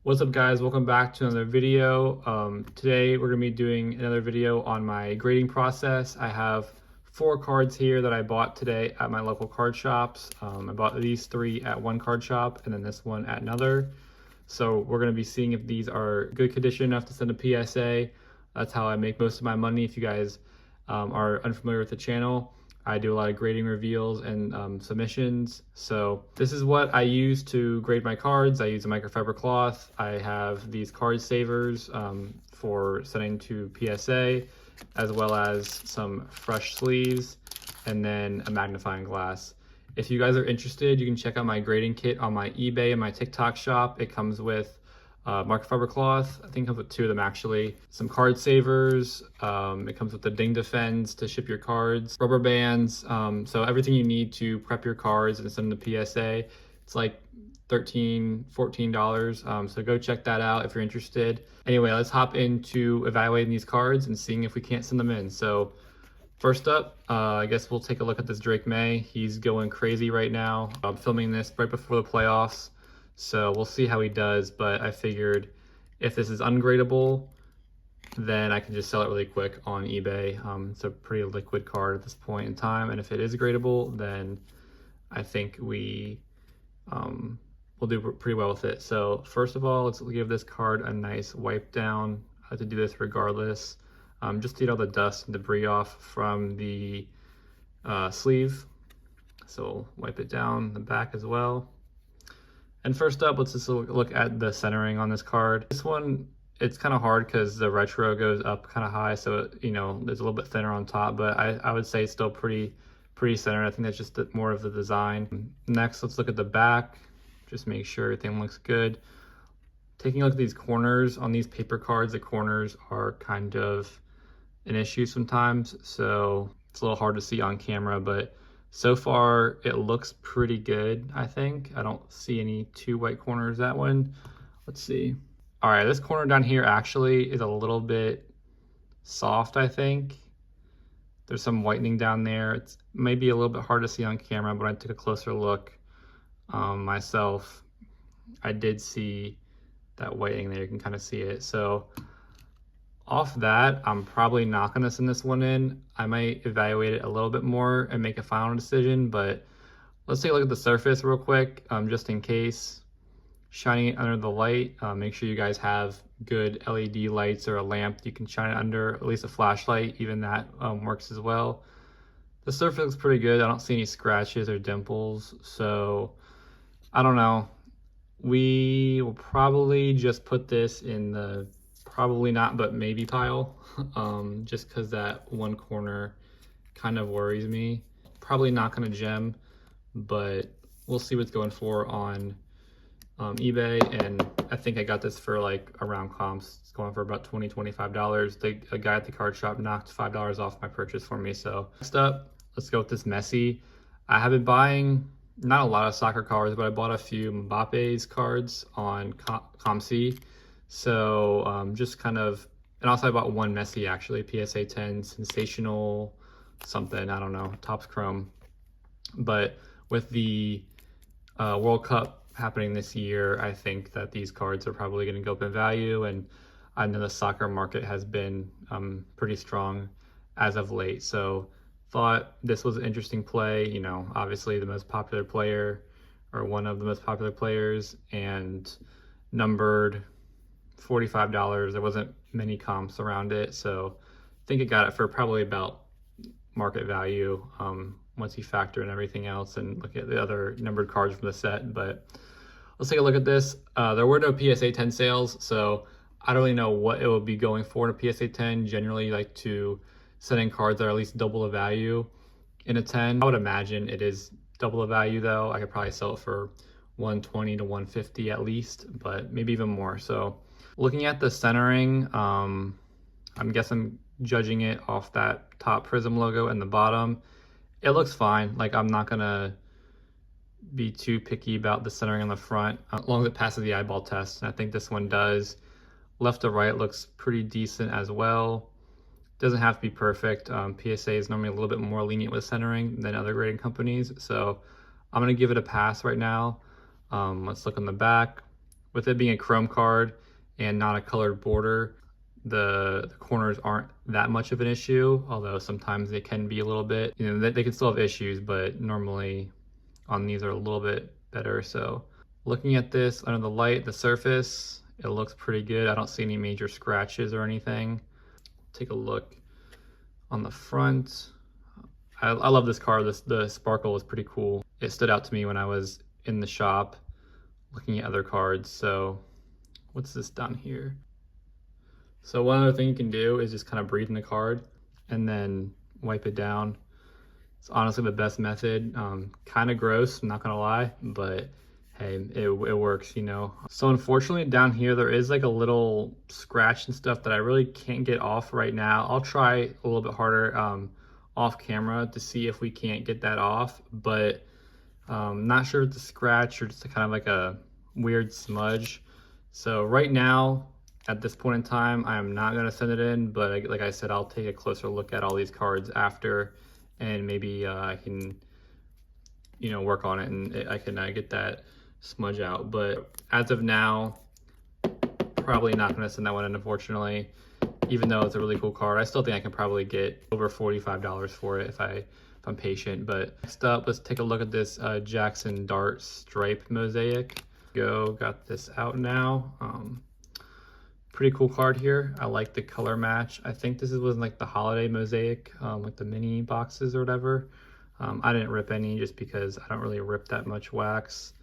What's up, guys? Welcome back to another video. Today we're going to be doing another video on my grading process. I have 4 cards here that I bought today at my local card shops. I bought these 3 at one card shop and then this one at another. So we're going to be seeing if these are good condition enough to send a PSA. That's how I make most of my money. If you guys are unfamiliar with the channel, I do a lot of grading reveals and submissions. So this is what I use to grade my cards. I use a microfiber cloth. I have these card savers for sending to PSA, as well as some fresh sleeves, and then a magnifying glass. If you guys are interested, you can check out my grading kit on my eBay and my TikTok shop. It comes with microfiber cloth. I think it comes with 2 of them actually. Some card savers. It comes with the ding defends to ship your cards. Rubber bands. So everything you need to prep your cards and send them to PSA. It's like $13, $14. So go check that out if you're interested. Anyway, let's hop into evaluating these cards and seeing if we can't send them in. So first up, I guess we'll take a look at this Drake May. He's going crazy right now. I'm filming this right before the playoffs, so we'll see how he does, but I figured if this is ungradable, then I can just sell it really quick on eBay. It's a pretty liquid card at this point in time, and if it is gradable, then I think we'll do pretty well with it. So first of all, let's give this card a nice wipe down. I have to do this regardless. Just to get all the dust and debris off from the sleeve. So wipe it down the back as well. And first up, let's just look at the centering on this card. This one, it's kind of hard because the retro goes up kind of high, so you know there's a little bit thinner on top, but I would say it's still pretty centered. I think that's just more of the design. Next, let's look at the back. Just make sure everything looks good. Taking a look at these corners on these paper cards, the corners are kind of an issue sometimes, so it's a little hard to see on camera, but so far it looks pretty good. I think I don't see any 2 white corners. That one, let's see. All right, this corner down here actually is a little bit soft. I think there's some whitening down there. It's maybe a little bit hard to see on camera, but I took a closer look myself. I did see that whitening there. You can kind of see it. So off that, I'm probably not going to send this one in. I might evaluate it a little bit more and make a final decision, but let's take a look at the surface real quick, just in case. Shining it under the light. Make sure you guys have good LED lights or a lamp you can shine it under, at least a flashlight, even that works as well. The surface looks pretty good. I don't see any scratches or dimples, so I don't know. We will probably just put this in the probably not, but maybe pile, just because that one corner kind of worries me. Probably not going to gem, but we'll see what's going for on eBay. And I think I got this for like around comps. It's going for about $20, $25. A guy at the card shop knocked $5 off my purchase for me. So next up, let's go with this Messi. I have been buying not a lot of soccer cards, but I bought a few Mbappe's cards on ComC. So just kind of, and also I bought one Messi actually, PSA 10 sensational something, I don't know, Topps Chrome. But with the World Cup happening this year, I think that these cards are probably going to go up in value, and I know the soccer market has been pretty strong as of late. So thought this was an interesting play. You know, obviously the most popular player, or one of the most popular players, and numbered $45. There wasn't many comps around it, so I think it got it for probably about market value once you factor in everything else and look at the other numbered cards from the set. But let's take a look at this. There were no PSA 10 sales, so I don't really know what it will be going for in a PSA 10. Generally, like to send in cards that are at least double the value in a 10. I would imagine it is double the value though. I could probably sell it for 120 to 150 at least, but maybe even more. So looking at the centering, I'm guessing judging it off that top Prism logo and the bottom, it looks fine. Like, I'm not gonna be too picky about the centering on the front, as long as it passes the eyeball test, and I think this one does. Left to right looks pretty decent as well. Doesn't have to be perfect. PSA is normally a little bit more lenient with centering than other grading companies, so I'm gonna give it a pass right now. Let's look on the back. With it being a chrome card and not a colored border, the corners aren't that much of an issue, although sometimes they can be a little bit. You know, they can still have issues, but normally on these are a little bit better. So looking at this under the light, the surface, it looks pretty good. I don't see any major scratches or anything. Take a look on the front. I love this card. The sparkle is pretty cool. It stood out to me when I was in the shop looking at other cards. So what's this down here? So one other thing you can do is just kind of breathe in the card and then wipe it down. It's honestly the best method. Kind of gross, I'm not gonna lie, but hey, it works, you know. So unfortunately down here, there is like a little scratch and stuff that I really can't get off right now. I'll try a little bit harder off camera to see if we can't get that off, but not sure if it's a scratch or just kind of like a weird smudge. So right now, at this point in time, I'm not gonna send it in, but like I said, I'll take a closer look at all these cards after, and maybe I can, you know, work on it and I can get that smudge out. But as of now, probably not gonna send that one in, unfortunately. Even though it's a really cool card, I still think I can probably get over $45 for it if I'm patient. But next up, let's take a look at this Jackson Dart Stripe Mosaic. Got this out now. Pretty cool card here. I like the color match. I think this was like the holiday mosaic, like the mini boxes or whatever. I didn't rip any just because I don't really rip that much wax.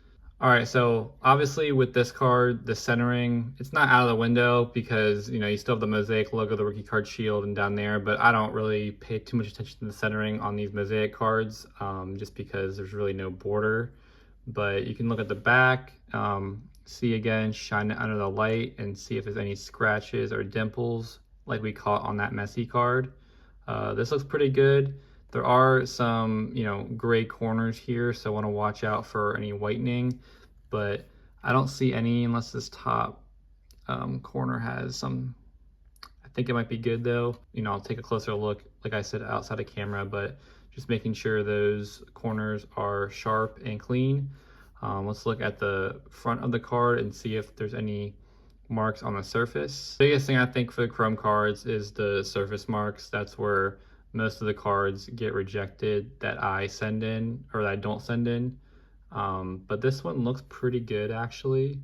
All right, so obviously with this card, the centering, it's not out of the window because, you know, you still have the mosaic logo, the rookie card shield and down there, but I don't really pay too much attention to the centering on these mosaic cards just because there's really no border. But you can look at the back, see again, shine it under the light and see if there's any scratches or dimples like we caught on that messy card. This looks pretty good. There are some, you know, gray corners here, so I want to watch out for any whitening, but I don't see any unless this top corner has some. I think it might be good though. You know, I'll take a closer look, like I said, outside of camera, but just making sure those corners are sharp and clean. Let's look at the front of the card and see if there's any marks on the surface. The biggest thing I think for the chrome cards is the surface marks. That's where most of the cards get rejected that I send in or that I don't send in. But this one looks pretty good actually.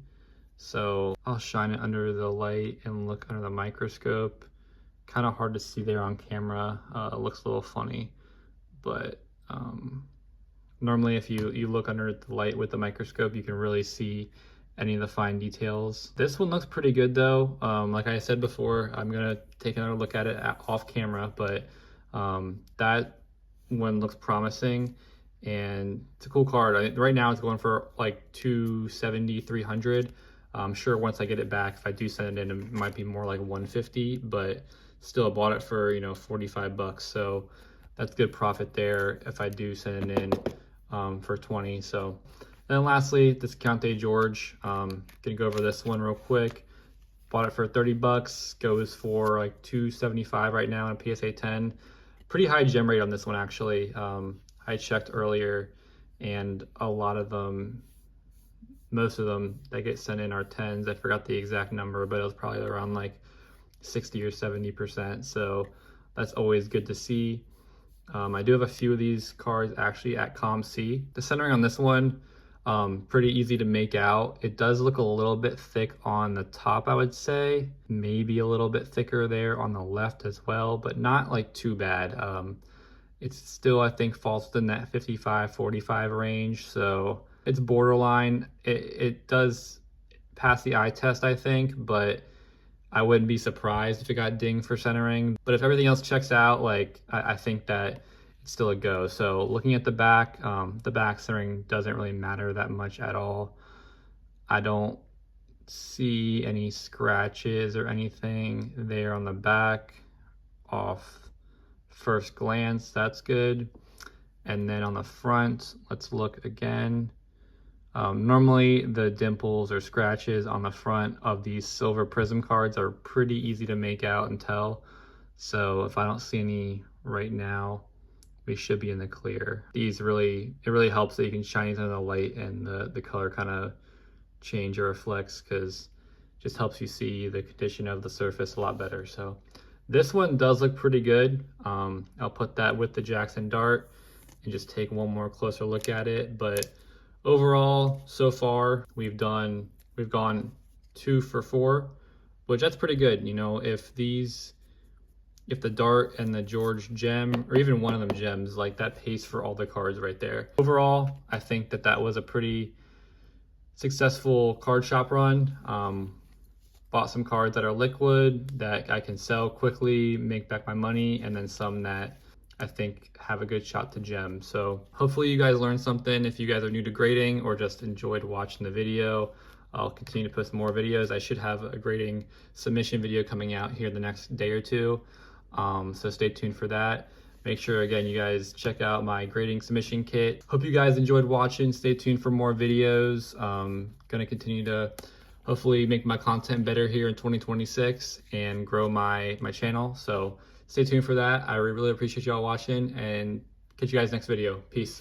So I'll shine it under the light and look under the microscope. Kind of hard to see there on camera. It looks a little funny, but normally if you look under the light with the microscope, you can really see any of the fine details. This one looks pretty good though. Like I said before, I'm gonna take another look at it off camera, but that one looks promising and it's a cool card. Right now it's going for like $270, $300. I'm sure once I get it back, if I do send it in, it might be more like $150, but still I bought it for, you know, 45 bucks. So that's good profit there if I do send it in for 20. So then lastly, this Count George, gonna go over this one real quick. Bought it for 30 bucks, goes for like 275 right now on a PSA 10. Pretty high gem rate on this one actually. I checked earlier and a lot of them, most of them that get sent in are 10s. I forgot the exact number, but it was probably around like 60 or 70%. So that's always good to see. I do have a few of these cards actually at ComC. The centering on this one, pretty easy to make out. It does look a little bit thick on the top, I would say. Maybe a little bit thicker there on the left as well, but not like too bad. It's still, I think, falls within that 55-45 range. So it's borderline. It does pass the eye test, I think, but I wouldn't be surprised if it got dinged for centering. But if everything else checks out, like I think that it's still a go. So looking at the back centering doesn't really matter that much at all. I don't see any scratches or anything there on the back off first glance. That's good. And then on the front, let's look again. Normally the dimples or scratches on the front of these silver prism cards are pretty easy to make out and tell. So if I don't see any right now, we should be in the clear. These really, it really helps that you can shine these under the light and the color kind of change or reflects, because just helps you see the condition of the surface a lot better. So this one does look pretty good. I'll put that with the Jackson Dart and just take one more closer look at it. But overall, so far, we've gone 2 for 4, which that's pretty good. You know, if the Dart and the George gem, or even one of them gems, like that pays for all the cards right there. Overall, I think that was a pretty successful card shop run. Bought some cards that are liquid that I can sell quickly, make back my money, and then some that I think have a good shot to gem. So hopefully you guys learned something. If you guys are new to grading or just enjoyed watching the video, I'll continue to post more videos. I should have a grading submission video coming out here the next day or two. So stay tuned for that. Make sure, again, you guys check out my grading submission kit. Hope you guys enjoyed watching. Stay tuned for more videos. Gonna continue to hopefully make my content better here in 2026 and grow my channel. So stay tuned for that. I really appreciate y'all watching, and catch you guys next video. Peace.